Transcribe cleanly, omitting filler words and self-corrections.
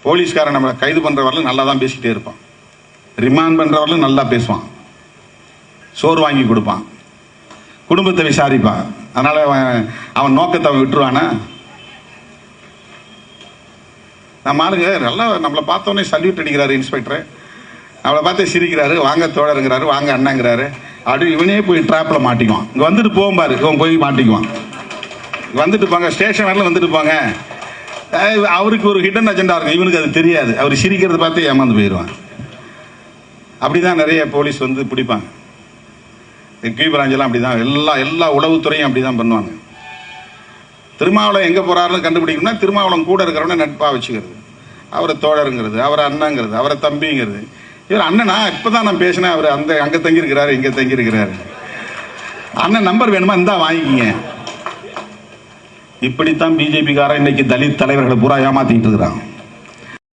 போலீஸ்காரன் நம்மளை கைது பண்ணுறவர்களும் நல்லா தான் பேசிக்கிட்டே இருப்பான், ரிமாண்ட் பண்ணுறவர்களும் நல்லா பேசுவான், சோறு வாங்கி கொடுப்பான், குடும்பத்தை விசாரிப்பான். அதனால் அவன் நோக்கத்தை அவன் விட்டுருவானா? நம்ம ஆளுங்க நல்லா நம்மளை பார்த்தோன்னே சல்யூட் அடிக்கிறாரு இன்ஸ்பெக்டர், அவளை பார்த்து சிரிக்கிறாரு, வாங்க தோழருங்கிறாரு, வாங்க அண்ணாங்கிறாரு. அப்படி இவனே போய் ட்ராப்பில் மாட்டிக்குவான். இங்கே வந்துட்டு போகும்பாரு, இவன் போய் மாட்டிக்குவான். வந்துட்டு போங்க ஸ்டேஷன் வரல, வந்துட்டு போங்க. அவருக்கு ஒரு ஹிடன் அஜெண்டா இருக்கும், இவனுக்கு அது தெரியாது. அவர் சிரிக்கிறத பார்த்து ஏமாந்து போயிடுவான். அப்படிதான் நிறைய போலீஸ் வந்து பிடிப்பாங்க. கியூ பிராஞ்செல்லாம் அப்படிதான், எல்லா உளவுத்துறையும் அப்படிதான் பண்ணுவாங்க. திருமாவளவன் எங்கே போகிறாருன்னு கண்டுபிடிக்கணும்னா திருமாவளவன் கூட இருக்கிறவன நட்பாக வச்சுக்கிறது, அவரை தோழருங்கிறது, அவரை அண்ணங்கிறது, அவரை தம்பிங்கிறது. இவர் அண்ணனா இப்போ தான் நான் பேசினேன், அவர் அங்கே தங்கியிருக்கிறாரு, இங்கே தங்கியிருக்கிறாரு. அண்ணன் நம்பர் வேணுமா, இந்தா வாங்கிக்கிங்க. இப்படித்தான் பிஜேபிக்காரன் இன்னைக்கு தலித் தலைவர்களை பூரா ஏமாத்திட்டு இருக்கிறான்.